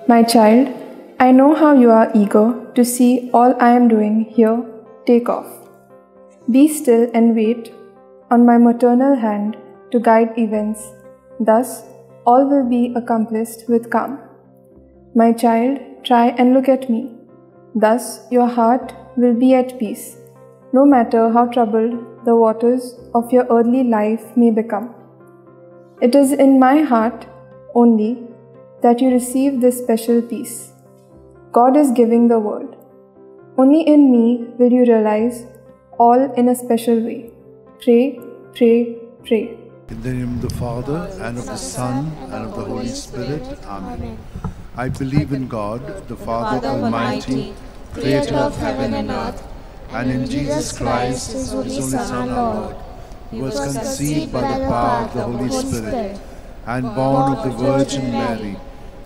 My child, I know how you are eager to see all I am doing here take off. Be still and wait on my maternal hand to guide events. Thus, all will be accomplished with calm. My child, try and look at me. Thus, your heart will be at peace, no matter how troubled the waters of your earthly life may become. It is in my heart only that you receive this special peace. God is giving the world. Only in me will you realize all in a special way. Pray, pray, pray. In the name of the Father, and of the Son, and of the Holy Spirit. Amen. I believe in God, the Father Almighty, creator of heaven and earth, and in Jesus Christ, His only Son, our Lord, who was conceived by the power of the Holy Spirit, and born of the Virgin Mary.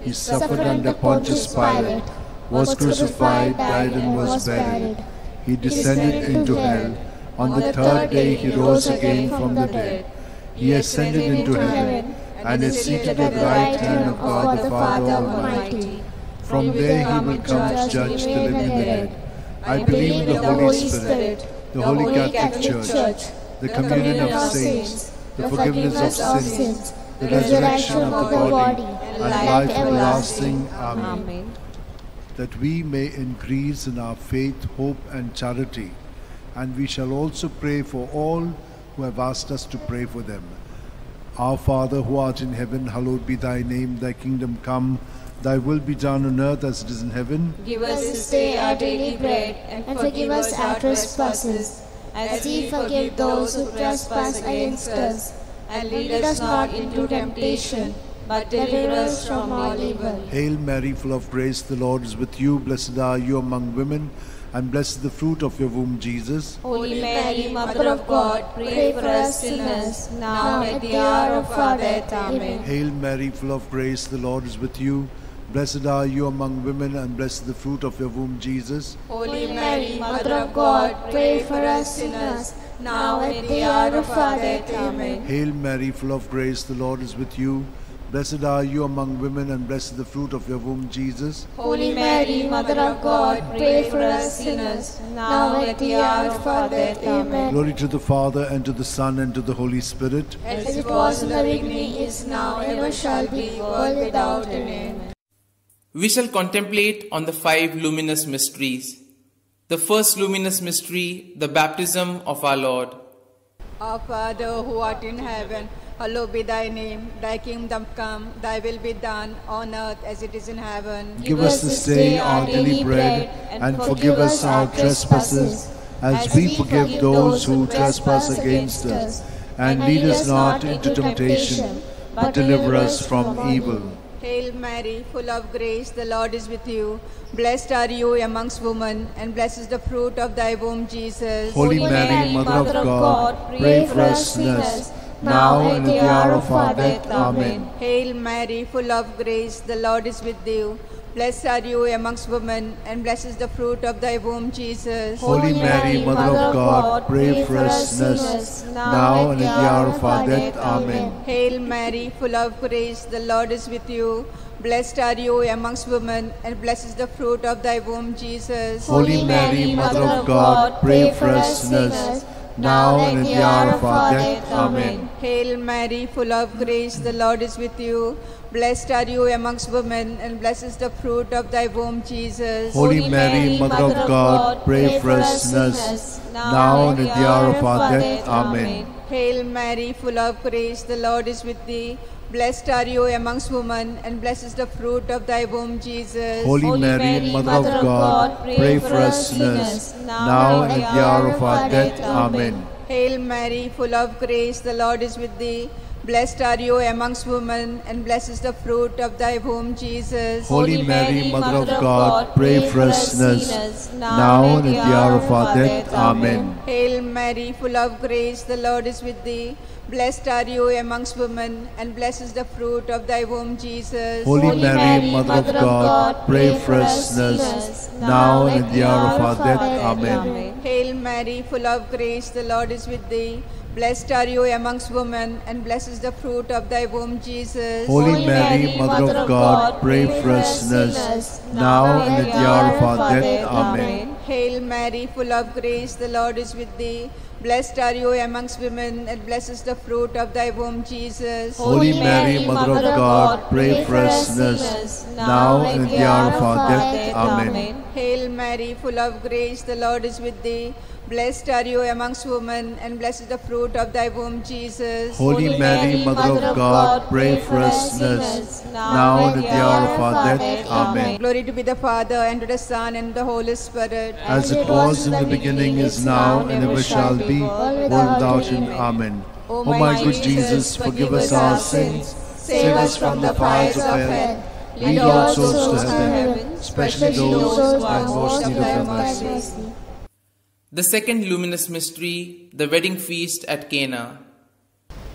He suffered under Pontius Pilate, was crucified, died, and was buried. He descended into hell. On the third day he rose again from the dead. He ascended into heaven, and is seated at the right hand of God the Father Almighty. From there he will come to judge the living and the dead. I believe in the Holy Spirit, the Holy Catholic Church, the communion of saints, the forgiveness of sins, the resurrection of the body, and life everlasting. Amen. That we may increase in our faith, hope, and charity. And we shall also pray for all who have asked us to pray for them. Our Father, who art in heaven, hallowed be thy name. Thy kingdom come, thy will be done on earth as it is in heaven. Give us this day our daily bread, and forgive us our trespasses, as we forgive those who trespass against us. And lead us not into temptation, but deliver us from all evil. Hail Mary, full of grace, the Lord is with you. Blessed are you among women, and blessed the fruit of your womb, Jesus. Holy Mary, Mother of God, pray for us sinners, now and at the hour of our death. Amen. Hail Mary, full of grace, the Lord is with you. Blessed are you among women, and blessed the fruit of your womb, Jesus. Holy Mary, Mother of God, pray for us sinners, now and at the hour of our death. Amen. Hail Mary, full of grace, the Lord is with you. Blessed are you among women, and blessed the fruit of your womb, Jesus. Holy Mary, Mother of God, pray for us sinners, now and at the hour of our death. Amen. Glory to the Father, and to the Son, and to the Holy Spirit. As it was in the beginning, is now, and ever shall be, world without end. We shall contemplate on the 5 luminous mysteries. The first luminous mystery, the baptism of our Lord. Our Father, who art in heaven, hallowed be thy name. Thy kingdom come, thy will be done on earth as it is in heaven. Give us this day our daily bread, and forgive us our trespasses, as we forgive those who trespass against us. And lead us not into temptation, but deliver us from evil. Hail Mary, full of grace, the Lord is with you. Blessed are you amongst women, and blessed is the fruit of thy womb, Jesus. Holy Mary, Mother of God, pray for us sinners, now and at the hour of our death. Amen. Hail Mary, full of grace, the Lord is with you. Blessed are you amongst women, and blessed is the fruit of thy womb, Jesus. Holy Mary, Mother of God, pray for us sinners, now and at the hour of our death. Amen. Hail Mary, full of grace, the Lord is with you. Blessed are you amongst women, and blessed is the fruit of thy womb, Jesus. Holy Mary, Mother of God, pray for us sinners, now and at the hour of our death. Amen. Hail Mary, full of grace, the Lord is with you. Blessed are you amongst women, and blessed is the fruit of thy womb, Jesus. Holy Mary, Mother of God, pray for us sinners, now and at the hour of our death. Amen. Hail Mary, full of grace, the Lord is with thee. Blessed are you amongst women, and blessed is the fruit of thy womb, Jesus. Holy Mary, Mother of God, pray for us sinners, now and at the hour of our death. Amen. Hail Mary, full of grace, the Lord is with thee. Blessed are you amongst women, and blessed is the fruit of thy womb, Jesus. Holy Mary, Mother of God, pray for us sinners, now and at the hour of our death. Amen. Hail Mary, full of grace, the Lord is with thee. Blessed are you amongst women, and blessed is the fruit of thy womb, Jesus. Holy Mary, Mother of God, pray for us sinners, now and at the hour of our death. Amen. Hail Mary, full of grace, the Lord is with thee. Blessed are you amongst women, and blessed is the fruit of thy womb, Jesus. Holy Mary, Mother of God, pray for us sinners, now and at the hour of our death. Amen. Hail Mary, full of grace, the Lord is with thee. Blessed are you amongst women, and blessed is the fruit of thy womb, Jesus. Holy Mary, Mother of God, pray for us sinners, now and at the hour of our death. Amen. Hail Mary, full of grace, the Lord is with thee. Blessed are you amongst women, and blessed is the fruit of thy womb, Jesus. Holy Mary, Mother of God, pray for us sinners, now and at the hour of our death. Amen. Glory to be the Father, and to the Son, and to the Holy Spirit. As it was in the beginning, is now, and ever shall be, world without end. Amen. O my good Jesus, forgive us our sins, save us from the fires of hell. Lead all souls to heaven, especially those who are most in need of thy mercy. The second luminous mystery, the wedding feast at Cana.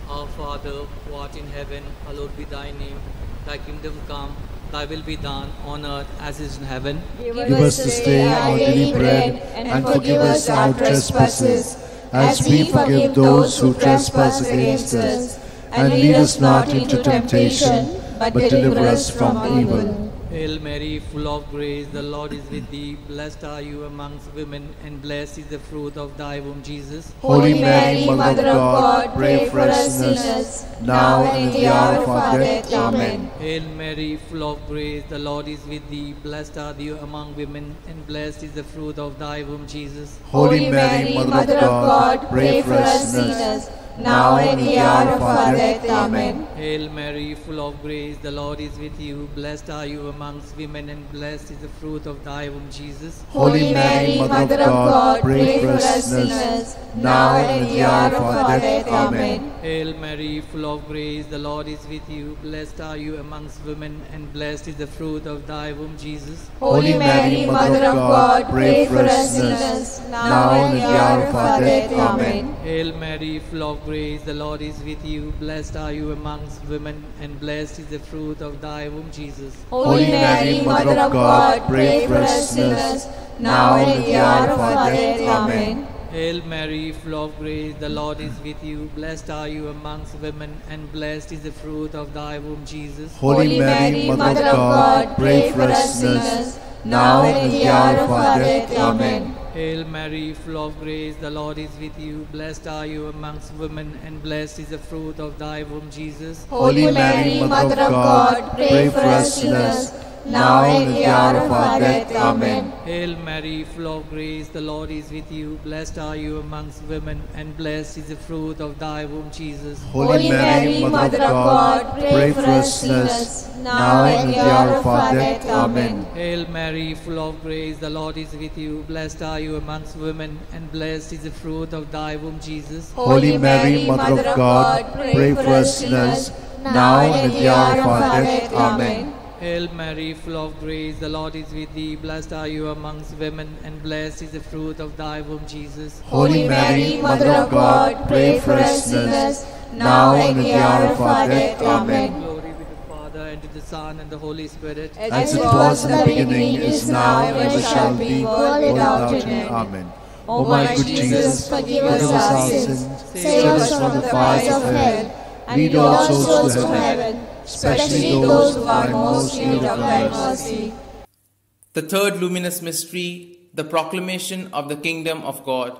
Our Father, who art in heaven, hallowed be thy name. Thy kingdom come, thy will be done on earth as is in heaven. Give us this day our daily bread, and forgive us our trespasses, as we forgive those who trespass against us. And lead us not into temptation, but deliver us from evil. Hail Mary, full of grace, the Lord is with thee. Blessed are you amongst women, and blessed is the fruit of thy womb, Jesus. Holy Mary, Mother of God, pray for us sinners, now and at the hour of our death. Amen. Hail Mary, full of grace, the Lord is with thee. Blessed are you among women, and blessed is the fruit of thy womb, Jesus. Holy Mary, Mother of God, pray for us sinners, now and at the hour of our death. Amen. Hail Mary, full of grace, the Lord is with you. Blessed are you amongst women, and blessed is the fruit of thy womb, Jesus. Holy Mary, Mother of God, pray for us sinners, now and at the hour of our death. Amen. Hail Mary, full of grace, the Lord is with you. Blessed are you amongst women, and blessed is the fruit of thy womb, Jesus. Holy Mary, Mother of God, pray for us sinners, now and at the hour of our death. Amen. Hail Mary, full of grace, the Lord is with you. Blessed are you amongst women, and blessed is the fruit of thy womb, Jesus. Holy Mary, Mother of God, pray for us sinners, now and at the hour of our death. Amen. Hail Mary, full of grace, the Lord is with you. Blessed are you amongst women, and blessed is the fruit of thy womb, Jesus. Holy Mary, Mother of God, pray for us sinners, now and at the hour of our death. Amen. Hail Mary, full of grace, the Lord is with you. Blessed are you amongst women, and blessed is the fruit of thy womb, Jesus. Holy Mary, Mother of God, pray for us sinners, now and at the hour of our death. Amen. Hail Mary, full of grace, the Lord is with you. Blessed are you amongst women, and blessed is the fruit of thy womb, Jesus. Holy Mary, Mother of God, pray for us sinners, now and at the hour of our death. Amen. Hail Mary, full of grace, the Lord is with you. Blessed are you amongst women, and blessed is the fruit of thy womb, Jesus. Holy Mary, Mother of God, pray for us sinners, now and at the hour of our death. Amen. Hail Mary, full of grace, the Lord is with thee. Blessed are you amongst women, and blessed is the fruit of thy womb, Jesus. Holy Mary, Mother of God, pray for us sinners, now and at the hour of our death. Amen. Glory be to the Father, and to the Son, and the Holy Spirit. As it was in the beginning, is now, and ever shall be, world without end. Amen. O my good Jesus, forgive us our sins, save us from the fires of hell, lead all souls to heaven, especially those who are most in need of thy mercy. The third luminous mystery, the proclamation of the kingdom of God.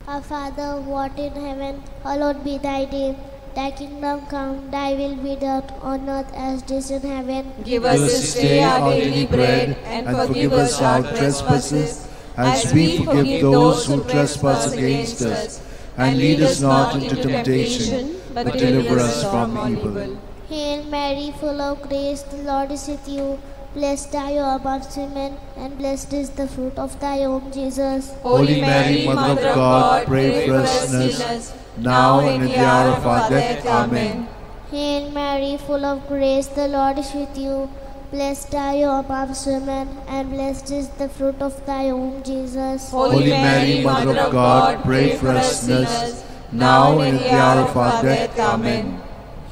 Our Father, who art in heaven, hallowed be thy name. Thy kingdom come, thy will be done on earth as it is in heaven. Give us this day our daily bread, and forgive us our trespasses, as we forgive those who trespass against us. And lead us not into temptation, but deliver us from evil. Hail Mary, full of grace, the Lord is with you. Blessed are you amongst women, and blessed is the fruit of thy womb, Jesus. Holy Mary, Mother of God, pray for us sinners, now and at the hour of our death. Amen. Hail Mary, full of grace, the Lord is with you. Blessed are you amongst women, and blessed is the fruit of thy womb, Jesus. Holy Mary, Mother of God, pray for us sinners, now and at the hour of our death. Amen.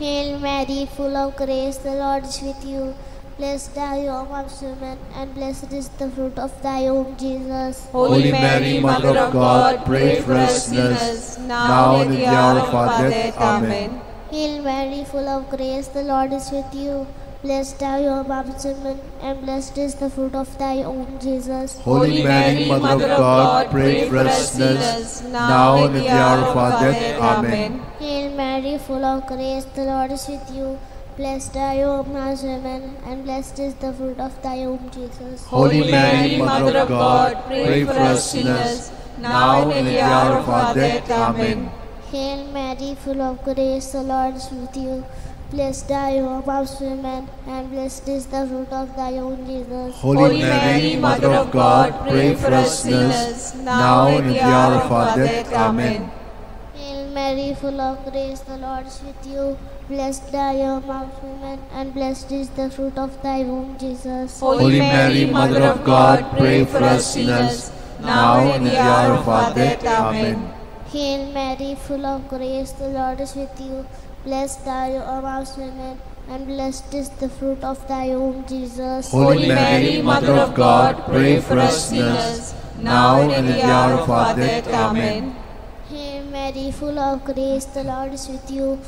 Hail Mary, full of grace, the Lord is with you. Blessed are you amongst women, and blessed is the fruit of thy womb, Jesus. Holy Mary, Mother of God, pray for us sinners, now and at the hour of our death. Amen. Hail Mary, full of grace, the Lord is with you. Blessed are you amongst women, and blessed is the fruit of thy womb, Jesus. Holy Mary, Mother of God, pray for us sinners, now and at the hour of our death. Amen. Hail Mary, full of grace, the Lord is with you. Blessed are you amongst women, and blessed is the fruit of thy womb, Jesus. Holy Mary, Mother of God, pray for us sinners, now and at the hour of our death. Amen. Hail Mary, full of grace, the Lord is with you. Blessed are you amongst women, and blessed is the fruit of thy womb, Jesus. Holy Mary, Mother of God, pray for us sinners, now and at the hour of our death. Amen. Hail Mary, full of grace, the Lord is with you. Blessed are you amongst women, and blessed is the fruit of thy womb, Jesus. Holy Mary, Mother of God, pray for us sinners, now and at the hour of our death. Amen. Hail Mary, full of grace, the Lord is with you. Blessed are you amongst women, and blessed is the fruit of thy womb, Jesus. Holy Mary, Mother of God, pray for us sinners, now and at the hour of our death. Amen. Hail Mary, full of grace, the Lord is with you.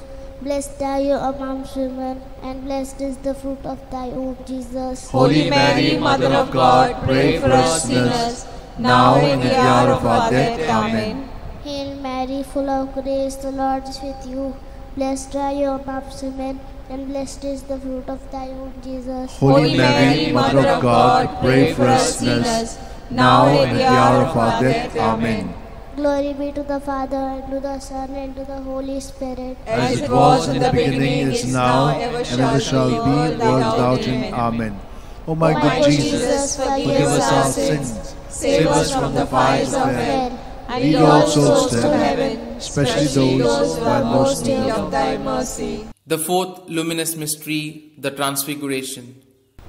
Blessed are you amongst women, and blessed is the fruit of thy womb, Jesus. Holy Mary, Mother of God, pray for us sinners, now and at the hour of our death. Amen. Hail Mary, full of grace, the Lord is with you. Blessed are you amongst women, and blessed is the fruit of thy womb, Jesus. Holy Mary, Mother of God, pray for us sinners, now and at the hour of our death. Amen. Glory be to the Father, and to the Son, and to the Holy Spirit. As it was in the beginning, is now, and ever shall be, world without end. Amen. O my good Jesus, forgive us our sins, save us from the fires of hell, and lead all souls to heaven, especially those who are most in need of thy mercy. The fourth luminous mystery, the Transfiguration.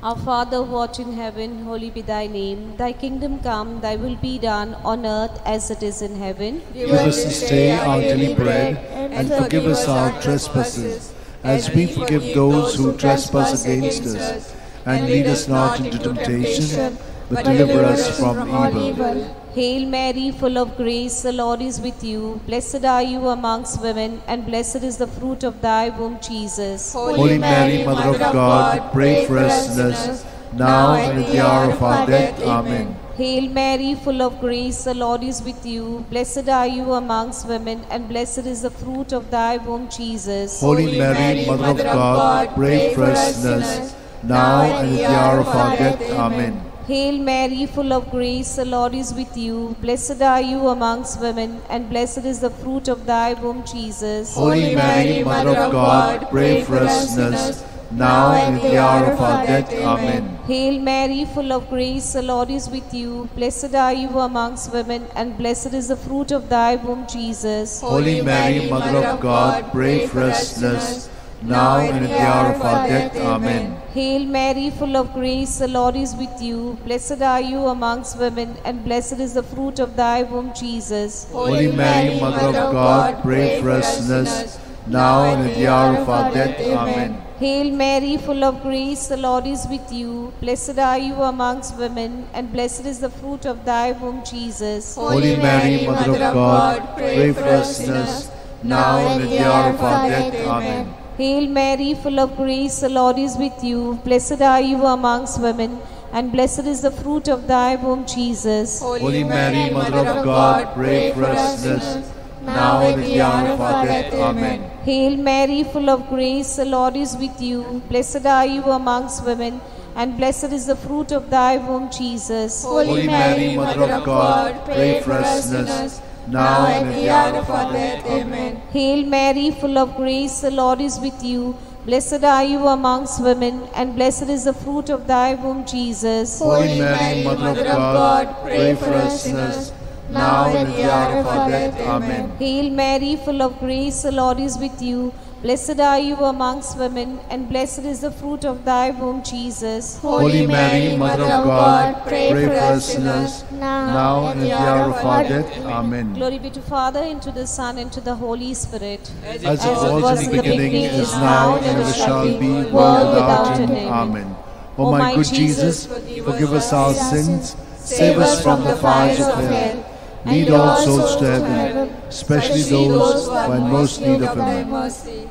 Our Father who art in heaven, holy be thy name. Thy kingdom come, thy will be done on earth as it is in heaven. Give us this day our daily bread, and forgive us our trespasses, as we forgive those who trespass against us. And lead us not into temptation, but deliver us from evil. Hail Mary, full of grace, the Lord is with you. Blessed are you amongst women, and blessed is the fruit of thy womb, Jesus. Holy Mary, Mother of God, pray for us sinners, now and at the hour of our death. Amen. Hail Mary, full of grace, the Lord is with you. Blessed are you amongst women, and blessed is the fruit of thy womb, Jesus. Holy Mary, Mother of God, pray for us sinners, now and at the hour of our death. Amen. Hail Mary, full of grace, the Lord is with you. Blessed are you amongst women, and blessed is the fruit of thy womb, Jesus. Holy Mary, Mother of God, pray for us sinners, now and at the hour of our death. Amen. Hail Mary, full of grace, the Lord is with you. Blessed are you amongst women, and blessed is the fruit of thy womb, Jesus. Holy Mary, Mother of God, pray for us sinners, now and at the hour of our death. Amen. Hail Mary, full of grace, the Lord is with you. Blessed are you amongst women, and blessed is the fruit of thy womb, Jesus. Holy Mary, Mother of God, pray for us sinners, now and at the hour of our death. Amen. Hail Mary, full of grace, the Lord is with you. Blessed are you amongst women, and blessed is the fruit of thy womb, Jesus. Holy Mary, Mother of God, pray for us sinners, now and at the hour of our death. Amen. Hail Mary, full of grace, the Lord is with you. Blessed are you amongst women, and blessed is the fruit of thy womb, Jesus. Holy Mary, Mother of God, pray for us sinners, now and at the hour of our death. Amen. Hail Mary, full of grace, the Lord is with you. Blessed are you amongst women, and blessed is the fruit of thy womb, Jesus. Holy Mary, Mother of God, pray for us sinners, now and at the hour of our death. Amen. Hail Mary, full of grace, the Lord is with you. Blessed are you amongst women, and blessed is the fruit of thy womb, Jesus. Holy Mary, Mother of God, pray for us sinners, now and at the hour of our death. Amen. Hail Mary, full of grace, the Lord is with you. Blessed are you amongst women, and blessed is the fruit of thy womb, Jesus. Holy Mary, Mother of God, pray for us sinners, now and at the hour of our death. Amen. Glory be to Father, and to the Son, and to the Holy Spirit. As it was in the beginning, is now, and ever shall be, world without end. Amen. O my good Jesus, forgive us our sins, save us from the fires of hell. Lead all souls to heaven, especially those who are in most need of thy mercy.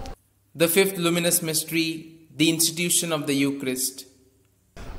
The fifth luminous mystery, the institution of the Eucharist.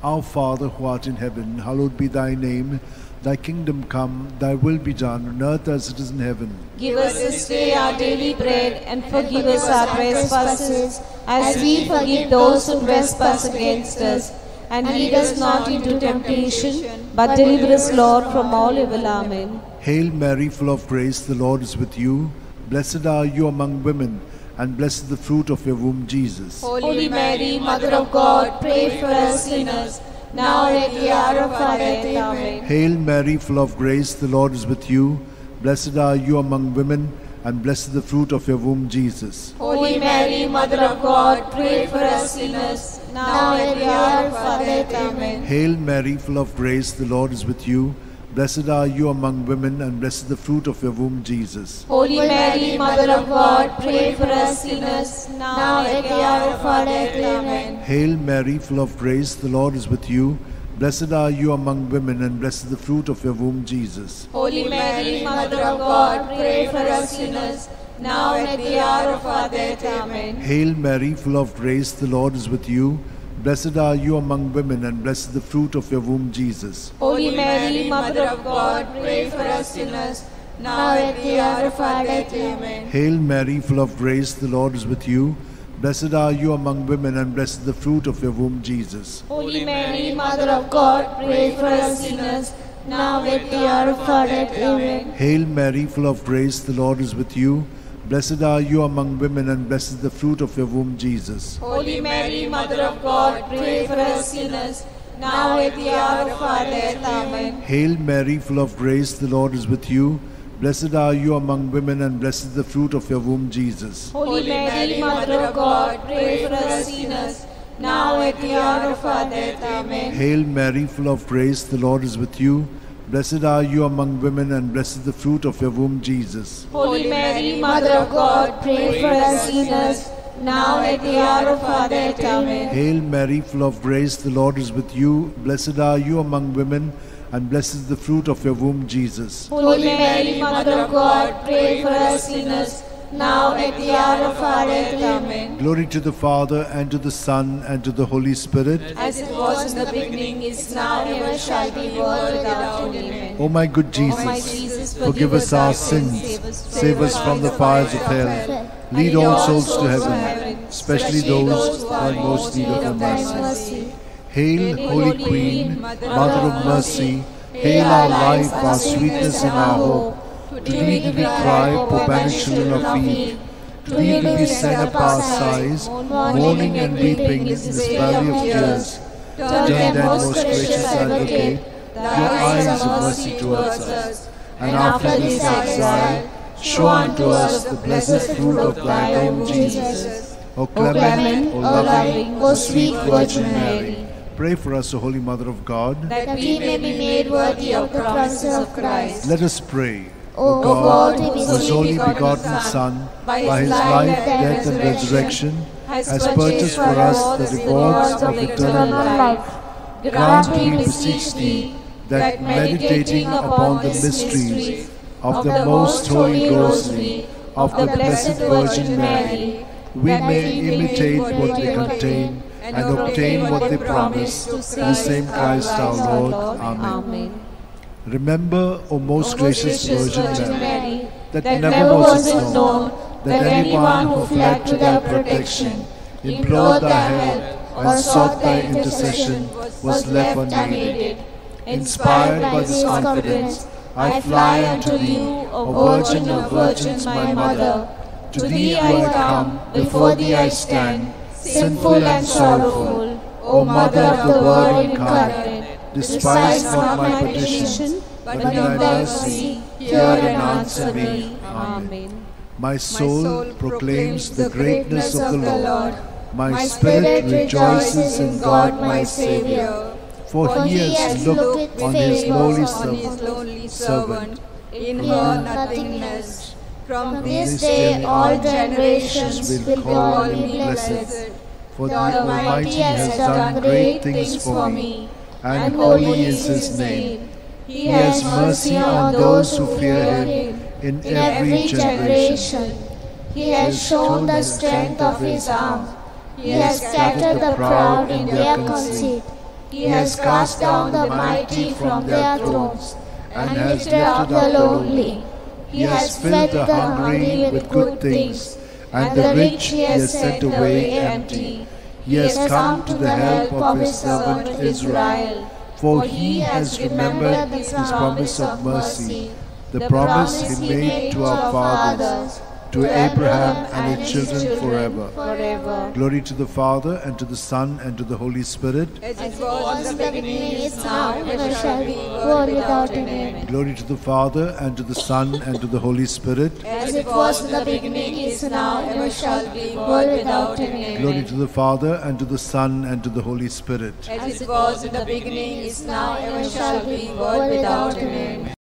Our Father who art in heaven, hallowed be thy name. Thy kingdom come, thy will be done on earth as it is in heaven. Give us this day our daily bread, and forgive us our trespasses, as we forgive those who trespass against us. And lead us not into temptation, but deliver us, Lord, from all evil. Amen. Hail Mary, full of grace, the Lord is with you. Blessed are you among women, and blessed the fruit of your womb, Jesus. Holy Mary, Mother of God, pray for us sinners, now and at the hour of our death. Amen. Hail Mary, full of grace, the Lord is with you. Blessed are you among women, and blessed the fruit of your womb, Jesus. Holy Mary, Mother of God, pray for us sinners, now and at the hour of our death. Amen. Hail Mary, full of grace, the Lord is with you. Blessed are you among women, and blessed the fruit of your womb, Jesus. Holy Mary, Mother of God, pray for us sinners, now and at the hour of our death. Amen. Hail Mary, full of grace, the Lord is with you. Blessed are you among women, and blessed the fruit of your womb, Jesus. Holy Mary, Mother of God, pray for us sinners, now and at the hour of our death. Amen. Hail Mary, full of grace, the Lord is with you. Blessed are you among women, and blessed the fruit of your womb, Jesus. Holy Mary, Mother of God, pray for us sinners, now and at the hour of our death. Amen. Hail Mary, full of grace, the Lord is with you. Blessed are you among women, and blessed the fruit of your womb, Jesus. Holy Mary, Mother of God, pray for us sinners, now and at the hour of our death. Amen. Hail Mary, full of grace, the Lord is with you. Blessed are you among women, and blessed the fruit of your womb, Jesus. Holy Mary, Mother of God, pray for us sinners, now at the hour of our death. Amen. Hail Mary, full of grace, the Lord is with you. Blessed are you among women, and blessed the fruit of your womb, Jesus. Holy Mary, Mother of God, pray for us sinners, now at the hour of our death. Amen. Hail Mary, full of grace, the Lord is with you. Blessed are you among women, and blessed the fruit of your womb, Jesus. Holy Mary, Mother of God, pray for us sinners, now at the hour of our death. Amen. Hail Mary, full of grace, the Lord is with you. Blessed are you among women, and blessed is the fruit of your womb, Jesus. Holy Mary, Mother of God, pray for us sinners, now at the hour of our death. Amen. Glory to the Father, and to the Son, and to the Holy Spirit. As it was in the beginning, is now, and ever shall be, world without end. Amen. O my good Jesus, forgive us our sins, save us from the fires of hell. Lead all souls to heaven, especially those who are in most need of thy mercy. Hail, Holy Queen, Mother of Mercy, hail our life, our sweetness, and our hope. To thee do we cry, poor banished children of Eve. To thee do we send up our sighs, mourning and weeping in this valley of tears. Turn then, most gracious Advocate, your eyes of mercy towards us, and after this exile, show unto us the blessed fruit of thy womb, Jesus. O clement, O loving, O sweet Virgin Mary, pray for us, O Holy Mother of God, that we may be made worthy of the promises of Christ. Let us pray. O God, whose whose only begotten Son, by his life, death, and resurrection, has purchased for us the rewards of eternal life, grant, we beseech thee, that meditating upon the mysteries of the most holy Rosary of the Blessed Virgin Mary, we may imitate what they contain and obtain what they promise, through the same Christ our Lord. Amen. Remember, O most gracious Virgin Mary, that never was it known that anyone who fled to thy protection, implored thy help, or sought thy intercession was left unaided. Inspired by this confidence, I fly unto thee, O Virgin of Virgins, my Mother. To thee I come, before thee I stand, sinful and sorrowful. O Mother of the Word incarnate, despise not my petition, but in thy mercy hear and answer me. Amen. My soul proclaims the greatness of the Lord. My spirit rejoices in God my Saviour. For he has looked on his lowly servant, in her nothingness. From this day all generations will call me blessed. For the Almighty has done great things for me, and holy is his name. He has mercy on those who fear him in every generation. He has shown the strength of his arm. He has scattered the proud in their conceit. He has cast down the mighty from their thrones, and lifted up the lowly. He has fed the hungry with good things, and the rich he has sent away empty. He has come to the help of his servant Israel, for he has remembered his promise of mercy, the promise he made to our fathers, to Abraham and his children forever. Glory to the Father, and to the Son, and to the Holy Spirit. As it was in the beginning, is now, and ever shall be, world without end. Glory to the Father, and to the Son, and to the Holy Spirit. As it was in the beginning, is now, and ever shall be, world without end. Glory to the Father, and to the Son, and to the Holy Spirit. As it was in the beginning, is now, and ever shall be, world without end.